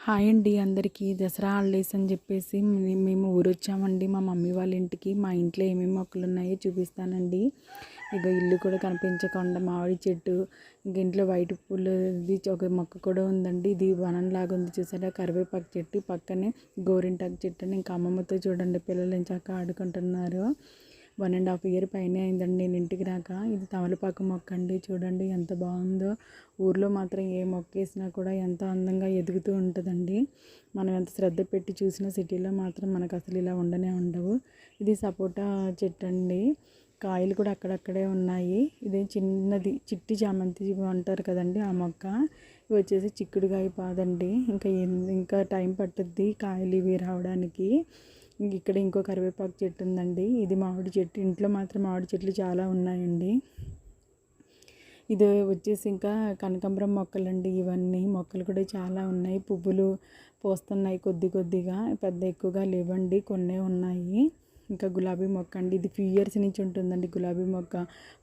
Hi అండి అందరికీ. Dasara holidays అని చెప్పేసి మేము ఊరొచ్చామండి మా మమ్మీ వాళ్ళ ఇంటికి. మా ఇంట్లో ఏమేమి మొక్కలున్నాయో చూపిస్తానండి. ఇక ఇల్లు కూడా కనిపించకుండా మామిడి చెట్టు, ఇంక ఇంట్లో వైట్ పూలది ఒక మొక్క కూడా ఉందండి. ఇది వనంలాగా ఉంది చూసారా, కరివేపాకు చెట్టు, పక్కనే గోరింటాకు చెట్టు అని. ఇంకా అమ్మమ్మతో చూడండి పిల్లలు ఏం చక్కగా ఆడుకుంటున్నారు. 1.5 ఇయర్ పైనే అయిందండి నేను ఇంటికి రాక. ఇది తమలపాకు మొక్క అండి, చూడండి ఎంత బాగుందో. ఊర్లో మాత్రం ఏ మొక్క వేసినా కూడా ఎంత అందంగా ఎదుగుతూ ఉంటుందండి. మనం ఎంత శ్రద్ధ పెట్టి చూసినా సిటీలో మాత్రం మనకు అసలు ఇలా ఉండనే ఉండవు. ఇది సపోటా చెట్టు అండి, కాయలు కూడా అక్కడక్కడే ఉన్నాయి. ఇదే చిన్నది చిట్టి చామంతి అంటారు కదండి ఆ మొక్క. ఇవి వచ్చేసి చిక్కుడుకాయ పాదండి. ఇంకా టైం పట్టుద్ది కాయలు ఇవి రావడానికి. ఇక్కడ ఇంకో కరివేపాకు చెట్టు ఉందండి. ఇది మామిడి చెట్టు. ఇంట్లో మాత్రం మామిడి చెట్లు చాలా ఉన్నాయండి. ఇది వచ్చేసి ఇంకా కనకాంబరం మొక్కలండి. ఇవన్నీ మొక్కలు కూడా చాలా ఉన్నాయి. పువ్వులు పోస్తున్నాయి కొద్ది కొద్దిగా, పెద్ద ఎక్కువగా లేవండి, కొన్నే ఉన్నాయి. ఇంకా గులాబీ మొక్క అండి, ఇది ఫ్యూ ఇయర్స్ నుంచి ఉంటుందండి గులాబీ మొక్క.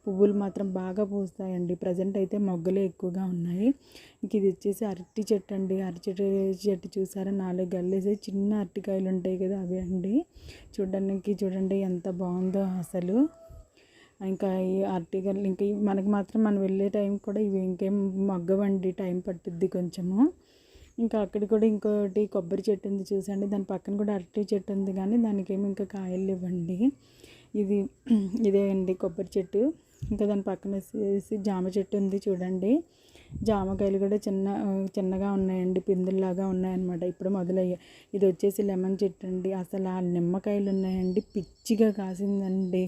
పువ్వులు మాత్రం బాగా పూస్తాయండి. ప్రజెంట్ అయితే మొగ్గలే ఎక్కువగా ఉన్నాయి. ఇంక ఇది వచ్చేసి అరటి చెట్టు అండి. అరటి చెట్టు చూసారా, 4 గల్లేసి చిన్న అరటికాయలు ఉంటాయి కదా, అవి అండి. చూడండి ఎంత బాగుందో అసలు. ఇంకా ఈ అరటికాయలు ఇంకా మనకి మాత్రం మనం వెళ్ళే టైం కూడా ఇవి ఇంకేం మగ్గవండి, టైం పట్టుద్ది కొంచెము. ఇంకా అక్కడ కూడా ఇంకోటి కొబ్బరి చెట్టు ఉంది చూసండి, దాని పక్కన కూడా అరటి చెట్టు ఉంది, కానీ దానికేమో ఇంకా కాయలు ఇవ్వండి. ఇదే అండి కొబ్బరి చెట్టు. ఇంకా దాని పక్కన వచ్చేసి జామ చెట్టు ఉంది చూడండి. జామకాయలు కూడా చిన్నగా ఉన్నాయండి, పిందుల్లాగా ఉన్నాయన్నమాట, ఇప్పుడు మొదలయ్యాయి. ఇది వచ్చేసి లెమన్ చెట్టు అండి. అసలు ఆ నిమ్మకాయలు ఉన్నాయండి, పిచ్చిగా కాసిందండి,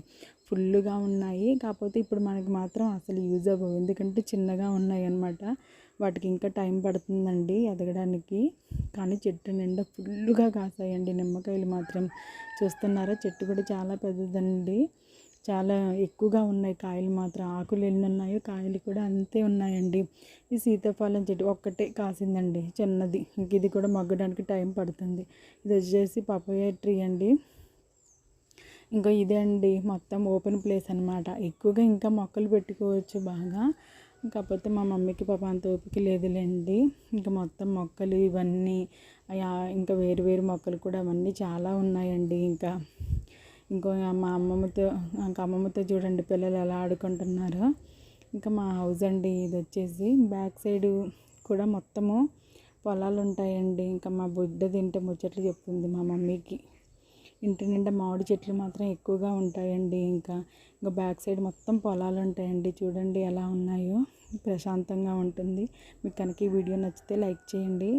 ఫుల్గా ఉన్నాయి. కాకపోతే ఇప్పుడు మనకి మాత్రం అసలు యూజ్ అవ్వవు, ఎందుకంటే చిన్నగా ఉన్నాయి అన్నమాట. వాటికి ఇంకా టైం పడుతుందండి ఎదగడానికి. కానీ చెట్టు నిండా ఫుల్గా కాసాయండి నిమ్మకాయలు మాత్రం. చూస్తున్నారా, చెట్టు కూడా చాలా పెద్దదండి, చాలా ఎక్కువగా ఉన్నాయి కాయలు మాత్రం. ఆకులు ఎన్ని ఉన్నాయో కాయలు కూడా అంతే ఉన్నాయండి. ఈ సీతాఫలం చెట్టు ఒక్కటే కాసిందండి, చిన్నది. ఇంక ఇది కూడా మగ్గడానికి టైం పడుతుంది. ఇది వచ్చేసి పపాయ ట్రీ అండి. ఇంకా ఇదే అండి మొత్తం ఓపెన్ ప్లేస్ అనమాట. ఎక్కువగా ఇంకా మొక్కలు పెట్టుకోవచ్చు బాగా, కాకపోతే మా మమ్మీకి పాప అంత ఓపిక లేదులేండి. ఇంకా మొత్తం మొక్కలు ఇవన్నీ, ఇంకా వేరు వేరు మొక్కలు కూడా అవన్నీ చాలా ఉన్నాయండి. ఇంకో మా అమ్మమ్మతో చూడండి పిల్లలు ఎలా ఆడుకుంటున్నారో. ఇంకా మా హౌస్ అండి, ఇది వచ్చేసి బ్యాక్ సైడు కూడా మొత్తము పొలాలు ఉంటాయండి. ఇంకా మా బుడ్డ తింటే ముచ్చట్లు చెప్తుంది మా మమ్మీకి. ఇంటి నిండా మామిడి చెట్లు మాత్రం ఎక్కువగా ఉంటాయండి. ఇంకా బ్యాక్ సైడ్ మొత్తం పొలాలు ఉంటాయండి. చూడండి ఎలా ఉన్నాయో, ప్రశాంతంగా ఉంటుంది. మీకు కనుక ఈ వీడియో నచ్చితే లైక్ చేయండి.